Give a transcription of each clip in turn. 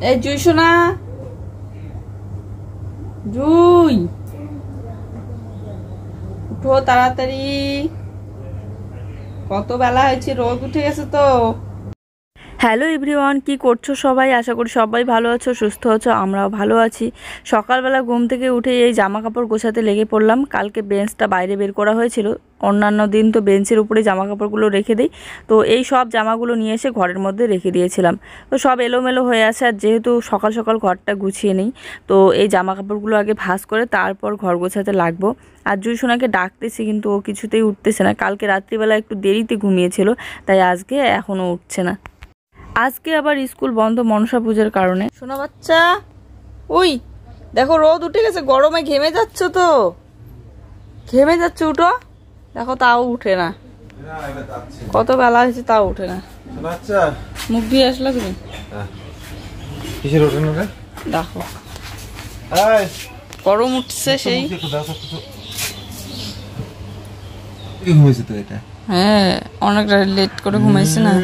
এই জুই সোনা, জুই উঠো তাড়াতাড়ি, কত বেলা হয়েছে, রোদ উঠে গেছে তো। হ্যালো এভরিওয়ান, কি করছো সবাই? আশা করি সবাই ভালো আছো, সুস্থ আছো, আমরাও ভালো আছি। সকালবেলা ঘুম থেকে উঠে এই জামা কাপড় গোছাতে লেগে পড়লাম। কালকে বেঞ্চটা বাইরে বের করা হয়েছিল, অন্যান্য দিন তো বেঞ্চের উপরে জামা কাপড়গুলো রেখে দিই, তো এই সব জামাগুলো নিয়ে এসে ঘরের মধ্যে রেখে দিয়েছিলাম। তো সব এলোমেলো হয়ে আছে, আর যেহেতু সকাল সকাল ঘরটা গুছিয়ে নিই, তো এই জামা কাপড়গুলো আগে ভাঁজ করে তারপর ঘর গোছাতে লাগবো। আর জুই সোনাকে ডাকতেছি কিন্তু ও কিছুতেই উঠতেছে না। কালকে রাত্রিবেলা একটু দেরিতে ঘুমিয়েছিল, তাই আজকে এখনও উঠছে না। আজকে আবার স্কুল বন্ধ মনসা পূজার কারণে। শোনা বাচ্চা, ওই দেখো রোদ উঠে গেছে, গরমে ঘেমে যাচ্ছ তো, ঘেমে যাচ্ছে, উঠো। দেখো তাও উঠে না, কত বেলা হয়েছে তাও উঠে না। মুখ দিয়ে আসলো তুমি, কিসের ওঠে না? দেখো গরম উঠছে সেই। ঘুমাইছে তো এটা? হ্যাঁ, অনেকটা লেট করে ঘুমাইছে না।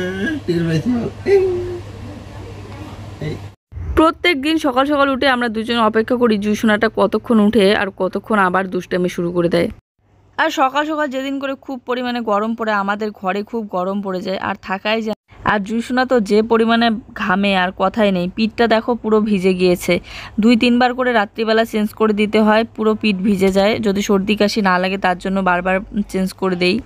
প্রত্যেক দিন সকাল সকাল উঠে আমরা দুজন অপেক্ষা করি জুই সোনাটা কতক্ষণ উঠে আর কতক্ষণ আবার দুষ্টামি শুরু করে দেয়। আর সকাল সকাল যেদিন করে খুব পরিমাণে গরম পড়ে, আমাদের ঘরে খুব গরম পড়ে যায়, আর থাকাই যায়। আর জুই সোনা তো যে পরিমাণে ঘামে আর কথাই নেই, পিঠটা দেখো পুরো ভিজে গিয়েছে। 2-3 বার করে রাত্রিবেলা চেঞ্জ করে দিতে হয়, পুরো পিঠ ভিজে যায়। যদি সর্দি কাশি না লাগে তার জন্য বারবার চেঞ্জ করে দেই।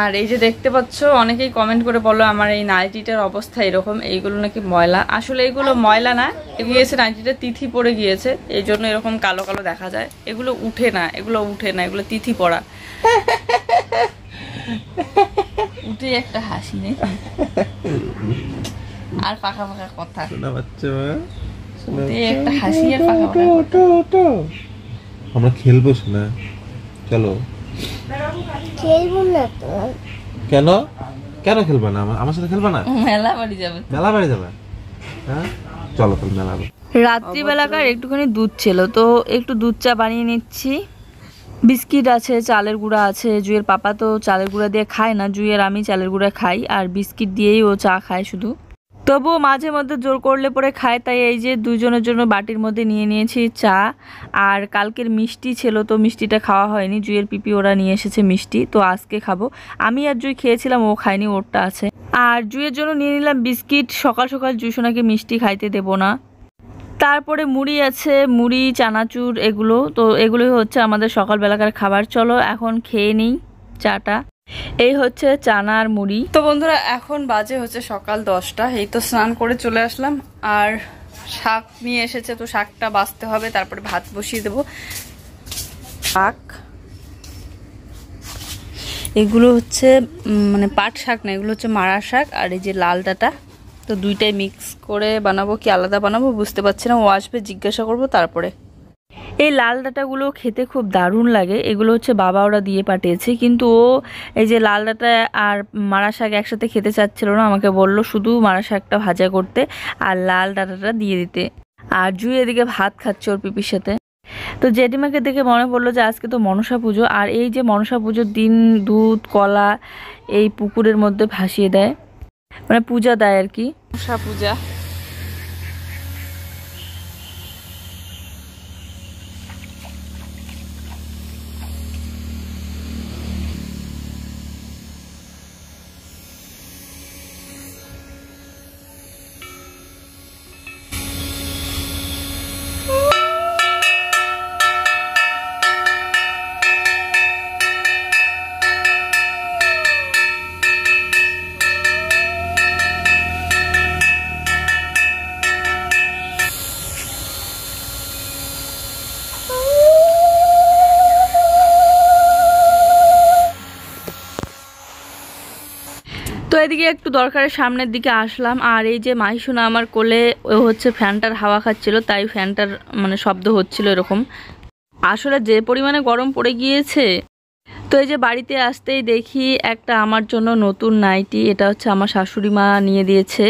আর এই যে দেখতে পাচ্ছ, অনেকেই কমেন্ট করে বলো আমার এই নাইটিটার অবস্থা এরকম, এইগুলো নাকি ময়লা। আসলে এইগুলো ময়লা না, গিয়েছে নাইটিটা তিথি পড়ে গিয়েছে, এই জন্য এরকম কালো কালো দেখা যায়। এগুলো উঠে না, এগুলো উঠে না, এগুলো তিথি পড়া। উঠে একটা হাসি নেই আর পাখা পাখা কথা, একটা হাসি আর পাখা পাখা। আমরা খেলবো শোনা, চলো। খেলবো না তো। কেন কেন খেলবে না? আমার সাথে খেলবে না? মেলা বাড়ি যাবে। মেলা বাড়ি যাবে? হ্যাঁ চলো তাহলে মেলা বাড়ি। রাত্রিবেলাকার একটুখানি দুধ ছিল, তো একটু দুধ চা বানিয়ে নিচ্ছি। বিস্কিট আছে, চালের গুঁড়া আছে। জুইয়ের পাপা তো চালের গুঁড়া দিয়ে খায় না, জুইয়ের আমি চালের গুঁড়া খাই, আর বিস্কিট দিয়েই ও চা খায় শুধু। তবুও মাঝে মধ্যে জোর করলে পরে খায়, তাই এই যে দুজনের জন্য বাটির মধ্যে নিয়ে নিয়েছি চা। আর কালকের মিষ্টি ছিল, তো মিষ্টিটা খাওয়া হয়নি, জুইয়ের পিপি ওরা নিয়ে এসেছে মিষ্টি, তো আজকে খাবো। আমি আর জুই খেয়েছিলাম, ও খায়নি, ওরটা আছে। আর জুইয়ের জন্য নিয়ে নিলাম বিস্কিট, সকাল সকাল জুই সোনাকে মিষ্টি খাইতে দেবো না। তারপরে মুড়ি আছে, মুড়ি চানাচুর এগুলো, তো এগুলোই হচ্ছে আমাদের সকালবেলাকার খাবার। চলো এখন খেয়ে নিই চাটা। এই হচ্ছে চানা আর মুড়ি। তো বন্ধুরা, এখন বাজে হচ্ছে সকাল 10টা। এই তো স্নান করে চলে আসলাম, আর শাক নিয়ে এসেছে, তো শাকটা বাছতে হবে, তারপরে ভাত বসিয়ে দেবো। শাক এগুলো হচ্ছে মানে পাট শাক না, এগুলো হচ্ছে মারা শাক, আর এই যে লাল ডাঁটা, তো দুইটাই মিক্স করে বানাবো কি আলাদা বানাবো বুঝতে পারছি না। ও আসবে, জিজ্ঞাসা করবো তারপরে। এই লাল ডাঁটাগুলো খেতে খুব দারুণ লাগে, এগুলো হচ্ছে বাবা ওরা দিয়ে পাঠিয়েছে, কিন্তু ও এই যে লাল ডাঁটা আর মারা শাক একসাথে খেতে চাচ্ছিল না, আমাকে বলল শুধু মারা শাকটা ভাজা করতে আর লাল ডাঁটাটা দিয়ে দিতে। আর জুই এদিকে ভাত খাচ্ছে ওর পিপির সাথে। তো জেঠিমাকে দেখে মনে পড়লো যে আজকে তো মনসা পুজো, আর এই যে মনসা পুজোর দিন দুধ কলা এই পুকুরের মধ্যে ভাসিয়ে দেয়, মানে পূজা দেয় আর কি, মনসা পূজা। তো এদিকে একটু দরকারের সামনের দিকে আসলাম, আর এই যে মাহিসোনা আমার কোলে, ও হচ্ছে ফ্যানটার হাওয়া খাচ্ছিল, তাই ফ্যানটার মানে শব্দ হচ্ছিল এরকম। আসলে যে পরিমাণে গরম পড়ে গিয়েছে, তো এই যে বাড়িতে আসতেই দেখি একটা আমার জন্য নতুন নাইটি, এটা হচ্ছে আমার শাশুড়ি মা নিয়ে দিয়েছে।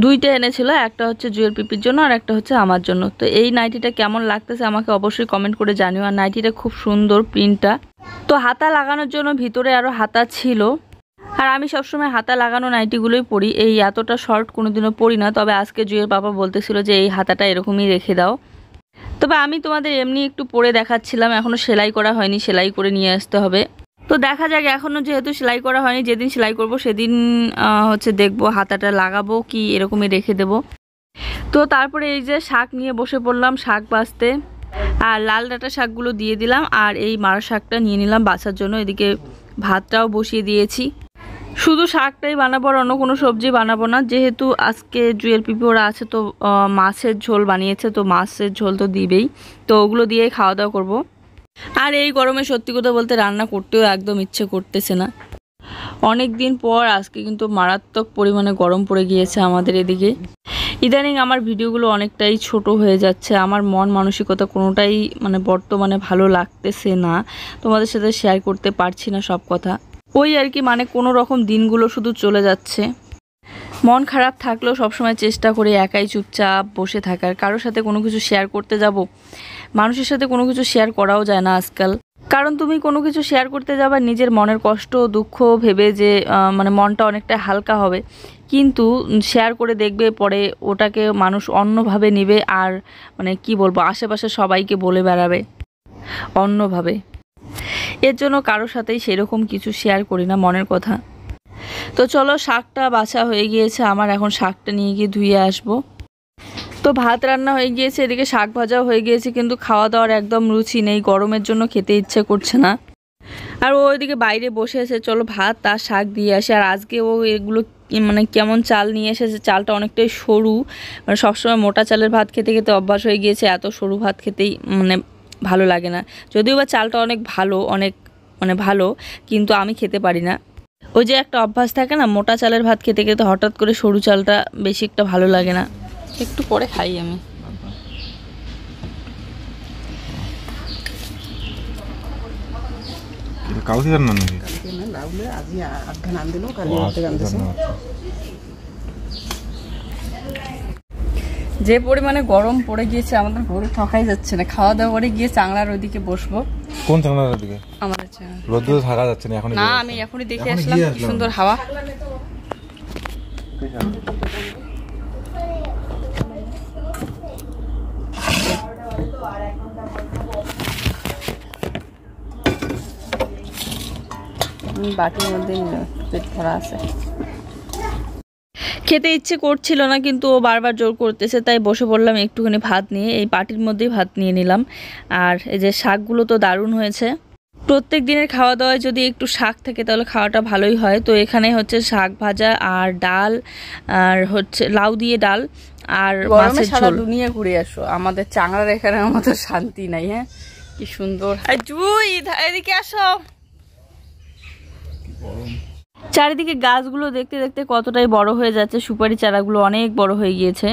দুইটা এনেছিল, একটা হচ্ছে জুয়েল পিপির জন্য আর একটা হচ্ছে আমার জন্য। তো এই নাইটিটা কেমন লাগতেছে আমাকে অবশ্যই কমেন্ট করে জানিও। আর নাইটিটা খুব সুন্দর প্রিন্টটা। তো হাতা লাগানোর জন্য ভিতরে আরও হাতা ছিল, আর আমি সবসময় হাতা লাগানো নাইটিগুলোই পরি, এই এতটা শর্ট কোনোদিনও পরি না। তবে আজকে জুয়ের পাপা বলতেছিল যে এই হাতাটা এরকমই রেখে দাও। তবে আমি তোমাদের এমনি একটু পরে দেখাচ্ছিলাম, এখনও সেলাই করা হয়নি, সেলাই করে নিয়ে আসতে হবে। তো দেখা যাক, এখনও যেহেতু সেলাই করা হয়নি, যেদিন সেলাই করব সেদিন হচ্ছে দেখবো হাতাটা লাগাবো কি এরকমই রেখে দেব। তো তারপরে এই যে শাক নিয়ে বসে পড়লাম, শাক বাছতে। আর লাল ডাঁটা শাকগুলো দিয়ে দিলাম, আর এই মারা শাকটা নিয়ে নিলাম বাছার জন্য। এদিকে ভাতটাও বসিয়ে দিয়েছি। শুধু শাকটাই বানাবো, আর অন্য কোনো সবজি বানাবো না, যেহেতু আজকে জুয়ের পিপি ওরা আছে। তো মাছের ঝোল বানিয়েছে, তো মাছের ঝোল তো দিবেই, তো ওগুলো দিয়েই খাওয়া দাওয়া করবো। আর এই গরমে সত্যি কথা বলতে রান্না করতেও একদম ইচ্ছে করতেছে না। অনেক দিন পর আজকে কিন্তু মারাত্মক পরিমাণে গরম পড়ে গিয়েছে আমাদের এদিকে। ইদানিং আমার ভিডিওগুলো অনেকটাই ছোট হয়ে যাচ্ছে, আমার মন মানসিকতা কোনোটাই মানে বর্তমানে ভালো লাগতেছে না, তোমাদের সাথে শেয়ার করতে পারছি না সব কথা। ওই আর কি, মানে কোনো রকম দিনগুলো শুধু চলে যাচ্ছে। মন খারাপ থাকলেও সবসময় চেষ্টা করি একাই চুপচাপ বসে থাকার, কারোর সাথে কোনো কিছু শেয়ার করতে যাব, মানুষের সাথে কোনো কিছু শেয়ার করাও যায় না আজকাল। কারণ তুমি কোনো কিছু শেয়ার করতে যাবা নিজের মনের কষ্ট দুঃখ ভেবে যে মানে মনটা অনেকটা হালকা হবে, কিন্তু শেয়ার করে দেখবে পরে ওটাকে মানুষ অন্যভাবে নেবে, আর মানে কি বলবো, আশেপাশে সবাইকে বলে বেড়াবে অন্যভাবে। এর জন্য কারোর সাথেই সেরকম কিছু শেয়ার করি না মনের কথা। তো চলো, শাকটা বাছা হয়ে গিয়েছে আমার, এখন শাকটা নিয়ে গিয়ে ধুয়ে আসবো। তো ভাত রান্না হয়ে গিয়েছে, এদিকে শাক ভাজাও হয়ে গিয়েছে, কিন্তু খাওয়া দাওয়ার একদম রুচি নেই, গরমের জন্য খেতে ইচ্ছে করছে না। আর ও ওইদিকে বাইরে বসে আছে, চলো ভাত আর শাক দিয়ে আসে। আর আজকে ও এগুলো মানে কেমন চাল নিয়ে এসেছে, চালটা অনেকটাই সরু, মানে সবসময় মোটা চালের ভাত খেতে খেতে অভ্যাস হয়ে গিয়েছে, এত সরু ভাত খেতেই মানে ভালো লাগে না। যদিও বা চালটা অনেক ভালো, অনেক মানে ভালো, কিন্তু আমি খেতে পারি না। ওই যে একটা অভ্যাস থাকে না, মোটা চালের ভাত খেতে খেতে হঠাৎ করে সরু চালটা বেশি একটা ভালো লাগে না, একটু পরে খাই আমি। কালকে রান্না নাকি? যে পরিমাণে গরম পড়ে গিয়েছে আমাদের ঘরে ঠকাই যাচ্ছে না। খাওয়া দাওয়া করে গিয়ে চাংলার ওইদিকে বসবো। কোন চাংলার দিকে? আমাদের চাংলা। রোদ্দুরে থাকা যাচ্ছে না এখন। না, আমি এখনই দেখে আসলাম কি সুন্দর হাওয়া। বাটির মধ্যে পেট ভরা আছে। খেতে ইচ্ছে করছিল না, কিন্তু ও বারবার জোর করতেছে, তাই বসে পড়লাম একটুখানি ভাত নিয়ে। এই বাটির মধ্যেই ভাত নিয়ে নিলাম। আর এই যে শাকগুলো তো দারুণ হয়েছে। প্রত্যেক দিনের খাওয়া দাওয়ায় যদি একটু শাক থাকে তাহলে খাওয়াটা ভালোই হয়। তো এখানে হচ্ছে শাক ভাজা আর ডাল, আর হচ্ছে লাউ দিয়ে ডাল, আর মাছের ঝোল। দুনিয়া ঘুরে আসো, আমাদের চাংড়ার এখানে আমাদের শান্তি নাই। হ্যাঁ, কি সুন্দর। জুই এদিকে আসো। চারিদিকে গাছগুলো দেখতে দেখতে কতটাই বড় হয়ে যাচ্ছে, সুপারি চারাগুলো অনেক বড় হয়ে গিয়েছে।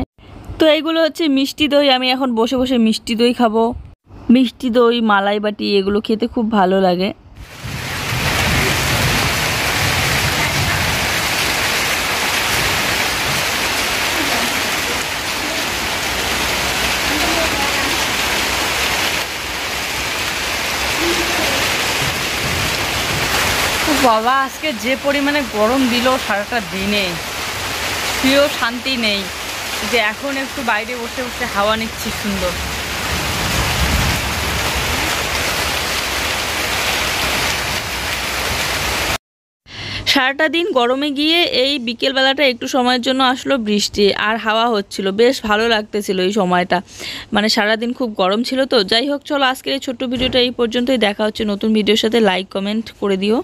তো এইগুলো হচ্ছে মিষ্টি দই, আমি এখন বসে বসে মিষ্টি দই খাবো। মিষ্টি দই, মালাই বাটি, এগুলো খেতে খুব ভালো লাগে। বাবা, আজকে যে পরিমাণে গরম দিল সারাটা দিনে, শুয়েও শান্তি নেই। যে এখন একটু বাইরে বসে বসে হাওয়া নিচ্ছি সুন্দর। সারাটা দিন গরমে গিয়ে এই বিকেলবেলাটা একটু সময়ের জন্য আসলো বৃষ্টি, আর হাওয়া হচ্ছিল, বেশ ভালো লাগতেছিল এই সময়টা। মানে সারাদিন খুব গরম ছিল তো। যাই হোক, চলো আজকের এই ছোট্ট ভিডিওটা এই পর্যন্তই। দেখা হচ্ছে নতুন ভিডিওর সাথে। লাইক কমেন্ট করে দিও।